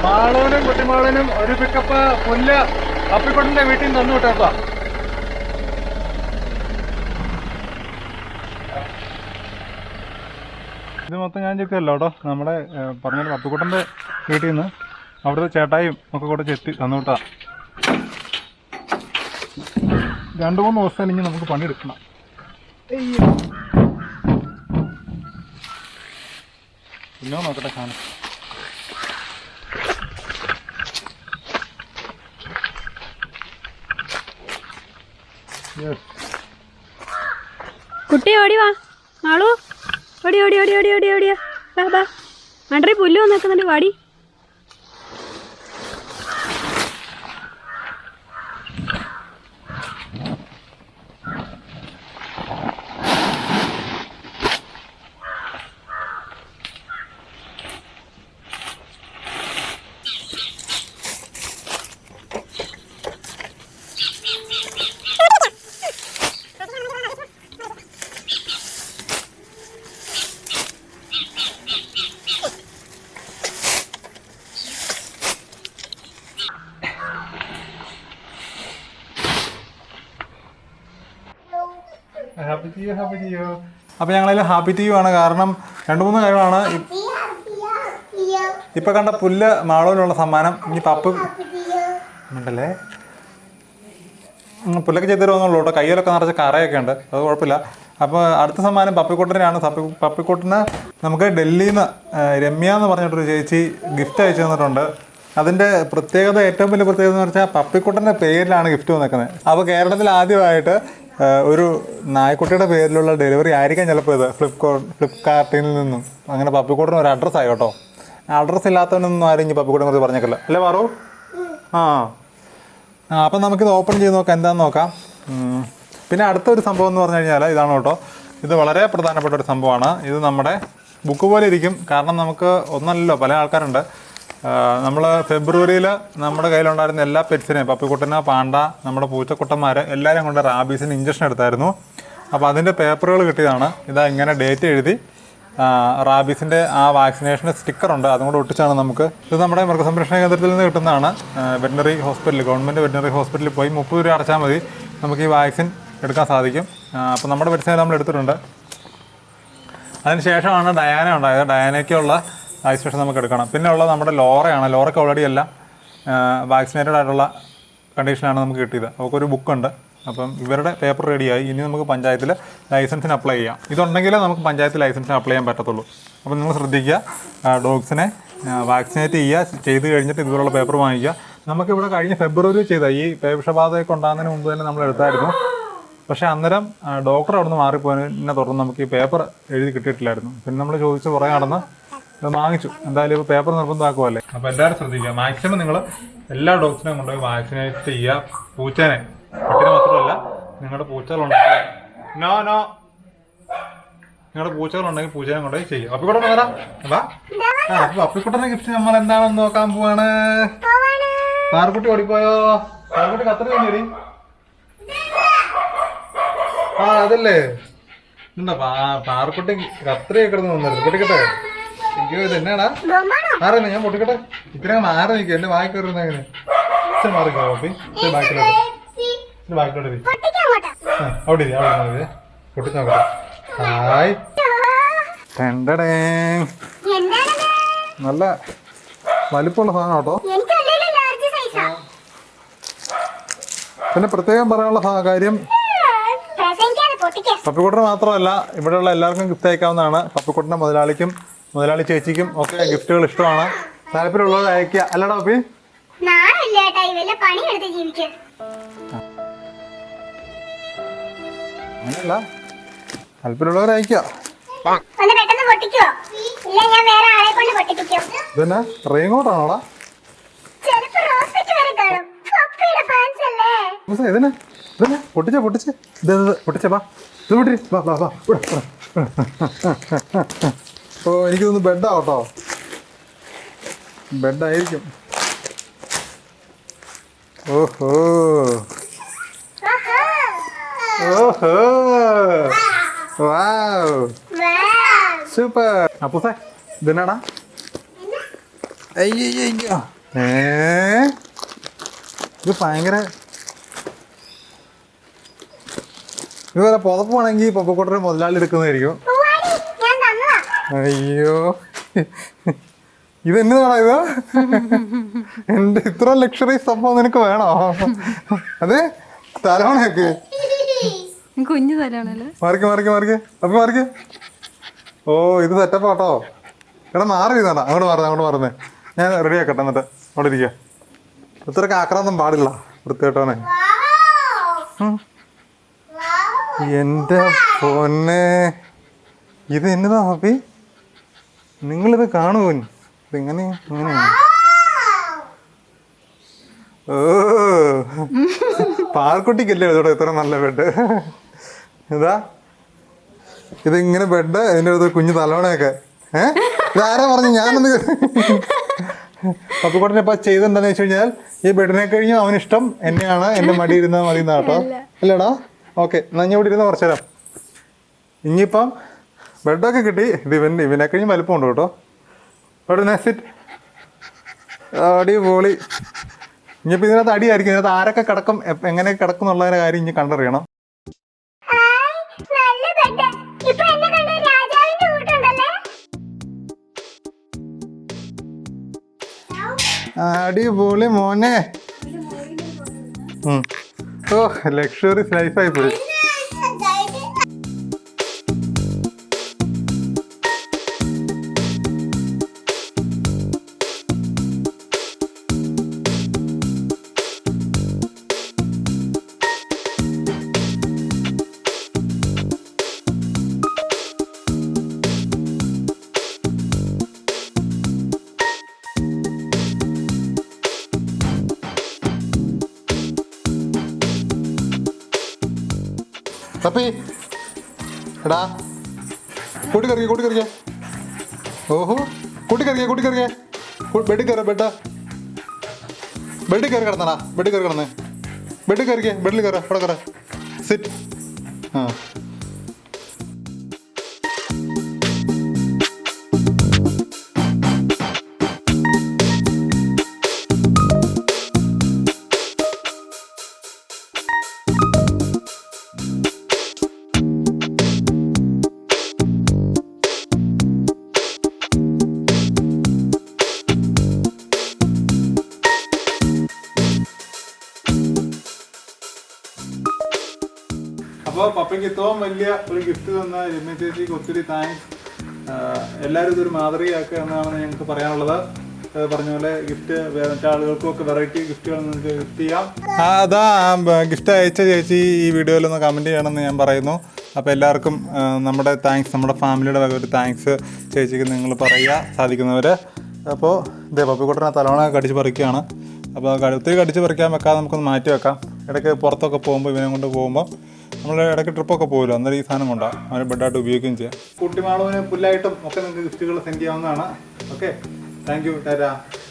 മാളൂനും കുട്ടിമാളനും ഒരു പിക്കപ്പ് പുല്ല് പപ്പിക്കുട്ടന്റെ വീട്ടിൽ നിന്ന് തന്നു വിട്ടേക്കുക. ഇത് മൊത്തം ഞാൻ ചെക്കല്ലോ കേട്ടോ. നമ്മുടെ പറഞ്ഞ പപ്പിക്കുട്ടന്റെ വീട്ടിൽ നിന്ന് അവിടുത്തെ ചേട്ടായും ഒക്കെ കൂടെ ചെത്തി തന്നു വിട്ടാ. 2-3 ദിവസം ഇനി നമുക്ക് പണിയെടുക്കണം. പിന്നെ നോക്കട്ടെ സാധനം. കുട്ടി ഓടി വാ മാളു, ഓടി ഓടി ഓടി ഓടി ഓടി ഓടിയാ ബാ ബാ. മണ്ടറി പുല്ല് വന്നേക്കുന്നുണ്ട്, വാടി. അപ്പോൾ ഞങ്ങളതിൽ ഹാപ്പി ടീ ആണ്. കാരണം 2-3 കാര്യമാണ്. ഇപ്പം കണ്ട പുല്ല് മാളൂനുള്ള സമ്മാനം. ഇനി പപ്പ് ഉണ്ടല്ലേ, പുല്ലൊക്കെ ചെയ്ത് തരുമെന്നുള്ളൂ കേട്ടോ. കയ്യിലൊക്കെ നിറച്ച് കറയൊക്കെ ഉണ്ട്, അത് കുഴപ്പമില്ല. അപ്പോൾ അടുത്ത സമ്മാനം പപ്പിക്കുട്ടനാണ്. പപ്പിക്കുട്ടന് നമുക്ക് ഡൽഹിയിൽ നിന്ന് രമ്യ എന്ന് പറഞ്ഞിട്ടൊരു ചേച്ചി ഗിഫ്റ്റ് അയച്ചു തന്നിട്ടുണ്ട്. അതിൻ്റെ പ്രത്യേകത, ഏറ്റവും വലിയ പ്രത്യേകത എന്ന് വെച്ചാൽ പപ്പിക്കുട്ടൻ്റെ പേരിലാണ് ഗിഫ്റ്റ് വന്നേക്കുന്നത്. അപ്പോൾ കേരളത്തിൽ ആദ്യമായിട്ട് ഒരു നായ്ക്കുട്ടിയുടെ പേരിലുള്ള ഡെലിവറി ആയിരിക്കാം ചിലപ്പോൾ ഇത്. ഫ്ലിപ്കാർട്ടിൽ നിന്നും അങ്ങനെ പപ്പിക്കുട്ടന് ഒരു അഡ്രസ്സായി കേട്ടോ. അഡ്രസ്സ് ഇല്ലാത്തവനൊന്നും ആരും ഇനി പപ്പിക്കുട്ടനെ കുറിച്ച് പറഞ്ഞേക്കില്ല അല്ലേ പാറു? അപ്പം നമുക്കിത് ഓപ്പൺ ചെയ്ത് നോക്കാം, എന്താണെന്ന് നോക്കാം. പിന്നെ അടുത്തൊരു സംഭവം എന്ന് പറഞ്ഞു കഴിഞ്ഞാൽ ഇതാണ് കേട്ടോ. ഇത് വളരെ പ്രധാനപ്പെട്ട ഒരു സംഭവമാണ്. ഇത് നമ്മുടെ ബുക്ക് പോലെ ഇരിക്കും. കാരണം നമുക്ക് ഒന്നല്ലല്ലോ, പല ആൾക്കാരുണ്ട്. നമ്മൾ ഫെബ്രുവരിയിൽ നമ്മുടെ കയ്യിലുണ്ടായിരുന്ന എല്ലാ പെറ്റ്സിനെയും, പപ്പിക്കുട്ടന്, പാണ്ട, നമ്മുടെ പൂച്ചക്കുട്ടന്മാർ എല്ലാവരും കൊണ്ട് റാബീസിന് ഇഞ്ചക്ഷൻ എടുത്തായിരുന്നു. അപ്പോൾ അതിൻ്റെ പേപ്പറുകൾ കിട്ടിയതാണ്. ഇതാ ഇങ്ങനെ ഡേറ്റ് എഴുതി റാബീസിൻ്റെ ആ വാക്സിനേഷൻ്റെ സ്റ്റിക്കറുണ്ട്, അതും കൂടെ ഒട്ടിച്ചാണ് നമുക്ക്. ഇത് നമ്മുടെ മൃഗസംരക്ഷണ കേന്ദ്രത്തിൽ നിന്ന് കിട്ടുന്നതാണ്. വെറ്റിനറി ഹോസ്പിറ്റൽ, ഗവൺമെൻറ് വെറ്റിനറി ഹോസ്പിറ്റലിൽ പോയി 30 രൂപ അടച്ചാൽ മതി നമുക്ക് ഈ വാക്സിൻ എടുക്കാൻ സാധിക്കും. അപ്പോൾ നമ്മുടെ പെറ്റ്സിനെ നമ്മൾ എടുത്തിട്ടുണ്ട്. അതിന് ശേഷമാണ് ഡയാന ഉണ്ടായത്. ഡയാനയ്ക്കുള്ള വാക്സിനേഷൻ നമുക്ക് എടുക്കണം. പിന്നെ ഉള്ളത് നമ്മുടെ ലോറയാണ്. ലോറയ്ക്ക് ഓൾറെഡി എല്ലാം വാക്സിനേറ്റഡ് ആയിട്ടുള്ള കണ്ടീഷനാണ് നമുക്ക് കിട്ടിയത്. അവർക്കൊരു ബുക്കുണ്ട്. അപ്പം ഇവരുടെ പേപ്പർ റെഡിയായി. ഇനി നമുക്ക് പഞ്ചായത്തിൽ ലൈസൻസിന് അപ്ലൈ ചെയ്യാം. ഇതുണ്ടെങ്കിലേ നമുക്ക് പഞ്ചായത്തിൽ ലൈസൻസിന് അപ്ലൈ ചെയ്യാൻ പറ്റത്തുള്ളൂ. അപ്പോൾ നിങ്ങൾ ശ്രദ്ധിക്കുക, ഡോഗ്സിനെ വാക്സിനേറ്റ് ചെയ്ത് കഴിഞ്ഞിട്ട് ഇതുപോലുള്ള പേപ്പർ വാങ്ങിക്കുക. നമുക്കിവിടെ കഴിഞ്ഞ ഫെബ്രുവരി ചെയ്ത ഈ പേവിഷബാധയൊക്കെ ഉണ്ടാകുന്നതിന് മുമ്പ് തന്നെ നമ്മൾ എടുത്തായിരുന്നു. പക്ഷേ അന്നേരം ഡോക്ടർ അവിടെ നിന്ന് മാറിപ്പോയതിനെ തുടർന്ന് നമുക്ക് ഈ പേപ്പർ എഴുതി കിട്ടിയിട്ടില്ലായിരുന്നു. പിന്നെ നമ്മൾ ചോദിച്ച് കുറേ നടന്ന് വാങ്ങിച്ചു. എന്തായാലും ഇപ്പോൾ പേപ്പർ നിർബന്ധമാക്കുമല്ലേ. അപ്പോൾ എല്ലാവരും ശ്രദ്ധിക്കുക, മാക്സിമം നിങ്ങൾ എല്ലാ ഡോഗ്സിനെയും കൊണ്ടുപോയി വാക്സിനേറ്റ് ചെയ്യുക. പൂച്ചേനെ, പട്ടിനെ മാത്രമല്ല, നിങ്ങളുടെ പൂച്ചകളുണ്ടെങ്കിൽ നിങ്ങളുടെ പൂച്ചകളുണ്ടെങ്കിൽ പൂച്ചേനെ കൊണ്ടുപോയി ചെയ്യുക. പപ്പിക്കുട്ടൻ വരാം. പപ്പിക്കുട്ടനെ ഗിഫ്റ്റ് നമ്മൾ എന്താണെന്ന് നോക്കാൻ പോവാണ്. പാറക്കുട്ടി ഓടിപ്പോയോ? പാറക്കുട്ടി കത്ര കഴിഞ്ഞു. അതല്ലേ എന്താ പാറക്കുട്ടി കത്രയൊക്കെ കിടന്ന് വന്നിരുന്നു. പൊട്ടിക്കട്ടെ. അയ്യോ, ഇത് എന്നാടാ? മാറുന്നേ, ഞാൻ പൊട്ടിക്കട്ടെ. ഇത്രയും മാറി നിൽക്കുക. എന്റെ വായി കയറുന്ന എങ്ങനെ മാറിക്കോ പപ്പി. ബാക്കിലോട്ട് ബാക്കിലോട്ട് അവിടെ അവിടെ പൊട്ടിച്ച് നോക്കട്ടെ. ഹായ്, നല്ല വലിപ്പമുള്ള സാധനം കേട്ടോ. പിന്നെ പ്രത്യേകം പറയാനുള്ള കാര്യം, പപ്പിക്കുട്ടന് മാത്രമല്ല ഇവിടെയുള്ള എല്ലാവർക്കും ഗിഫ്റ്റ് അയക്കാവുന്നതാണ്. പപ്പിക്കുട്ടൻ്റെ മുതലാളിക്കും മുതലാളി ചേച്ചിക്കും ഒക്കെ ഗിഫ്റ്റുകൾ ഇഷ്ടമാണ്. താല്പര്യമുള്ളത് അയക്കുക. അല്ലടാ പപ്പി? അങ്ങനെയല്ല, താല്പര്യമുള്ളവർ അയക്കുക. ഇതന്നെ റെയിൻകോട്ടാണോടാ? ഇതിനെ ഇതന്നെ പൊട്ടിച്ചേ പൊട്ടിച്ചേ. വാ, ഇത് പൊട്ടി. വാ. അപ്പോൾ എനിക്ക് തോന്നുന്നു ബെഡാവട്ടോ. ബെഡായിരിക്കും. ഓഹോ വാവ്, സൂപ്പർ. അപ്പൂസേ, ഇതെന്നാടാ? അയ്യോ ഇത് ഭയങ്കര ഇതുപോലെ പുതപ്പ് വേണമെങ്കിൽ പപ്പക്കൂട്ടരെ മുതലാളി എടുക്കുന്നതായിരിക്കും. അയ്യോ ഇത് എന്നതാണോ ഇത്? എൻ്റെ ഇത്ര ലക്ഷറി സംഭവം നിനക്ക് വേണോ? അതെ തലോണയൊക്കെ കുഞ്ഞു തലോണല്ലോ. മാറിക്ക് അപ്പൊ മാറിക്ക്. ഓ ഇത് സെറ്റപ്പ് ആട്ടോ. എടാ മാറി ഇരുന്നാ അങ്ങോട്ട് മാറുന്നേ. ഞാൻ റെഡി ആക്കട്ടെ എന്നിട്ട് അവിടെ ഇരിക്കുക. ഇത്രയൊക്കെ ആക്രാന്തം പാടില്ല വൃത്തികെട്ടവനെ. എൻ്റെ പൊന്നെ ഇത് എന്നതാ ഹാപ്പി? നിങ്ങളിത് കാണുമോ? ഇങ്ങനെയാണ്. ഓ പാൽക്കുട്ടിക്കല്ലേ ഇതോടെ ഇത്ര നല്ല ബെഡ്. ഇതാ ഇതിങ്ങനെ ബെഡ്, ഇതിൻ്റെ അടുത്ത് കുഞ്ഞു തലോണയൊക്കെ. ഇതാരാ പറഞ്ഞു? ഞാനൊന്ന് പപ്പിക്കോട്ടനെ ഇപ്പം ചെയ്തെന്താന്ന് വെച്ച് കഴിഞ്ഞാൽ ഈ ബെഡിനെ കഴിഞ്ഞ് അവനിഷ്ടം എന്നെയാണ്, എൻ്റെ മടി ഇരുന്നാൽ മതി എന്നാ കേട്ടോ. അല്ലേടാ? ഓക്കെ എന്നാൽ ഞാൻ ഇവിടെ ഇരുന്ന് കുറച്ചു തരാം. ഇനിയിപ്പം ബെഡൊക്കെ കിട്ടി. ഇത് ഇവനെ കഴിഞ്ഞ് വലിപ്പമുണ്ട് കേട്ടോ. അവിടെ നെസിറ്റ് അടിപൊളി. ഇനിയിപ്പോൾ ഇതിനകത്ത് അടിയായിരിക്കും. ഇതിനകത്ത് ആരൊക്കെ കിടക്കും, എങ്ങനെ കിടക്കും എന്നുള്ളതിൻ്റെ കാര്യം ഇനി കണ്ടറിയണം. അടിപൊളി മോനെ. ഓ ലക്ഷറീസ് ലൈഫായി പോയി. പപ്പി എടാ കൂട്ടിക്കറിക്കേ. ഓഹോ കൂട്ടിക്കറിക്കേ. ബെഡിൽ കയറി കിടന്നടാ. ബെഡിൽ കയറി കിടന്നേ. ബെഡിൽ കയറിക്കേ. ബെഡിൽ കയറ. അവിടെ കയറ. സിറ്റ്. ആ അപ്പോൾ പപ്പയ്ക്ക് ഇത്രയും വലിയ ഒരു ഗിഫ്റ്റ് തന്ന രമ്യ ചേച്ചിക്ക് ഒത്തിരി താങ്ക്സ്. എല്ലാവരും ഇതൊരു മാതൃകയാക്കുക എന്നാണ് ഞങ്ങൾക്ക് പറയാനുള്ളത്. പറഞ്ഞ പോലെ ഗിഫ്റ്റ് മറ്റേ ആളുകൾക്കൊക്കെ വെറൈറ്റി ഗിഫ്റ്റുകൾ നിങ്ങൾക്ക് ഗിഫ്റ്റ് ചെയ്യാം. അതാ ഗിഫ്റ്റ് അയച്ച ചേച്ചി ഈ വീഡിയോയിലൊന്ന് കമൻറ്റ് ചെയ്യണമെന്ന് ഞാൻ പറയുന്നു. അപ്പോൾ എല്ലാവർക്കും നമ്മുടെ താങ്ക്സ്, നമ്മുടെ ഫാമിലിയുടെ വക ഒരു താങ്ക്സ് ചേച്ചിക്ക് നിങ്ങൾ പറയുക സാധിക്കുന്നവർ. അപ്പോൾ ഇതേ പപ്പിക്കുട്ടനെ തലവണ കടിച്ച് പറിക്കുകയാണ്. അപ്പോൾ ഒത്തിരി കടിച്ച് പറിക്കാൻ വെക്കാതെ നമുക്കൊന്ന് മാറ്റി വെക്കാം. ഇടയ്ക്ക് പുറത്തൊക്കെ പോകുമ്പോൾ ഇവനെ കൊണ്ട് പോകുമ്പോൾ നമ്മൾ ഇടയ്ക്ക് ട്രിപ്പൊക്കെ പോകുമല്ലോ, അന്നേരം ഈ സാധനം കൊണ്ടാണ് അവനെ ബെഡായിട്ട് ഉപയോഗിക്കുകയും ചെയ്യാം. കുട്ടിമാളുവിന് പുല്ലായിട്ടും ഒക്കെ നിങ്ങൾക്ക് ഗിഫ്റ്റുകൾ സെൻഡ് ചെയ്യാവുന്നതാണ്. Okay thank you Tata.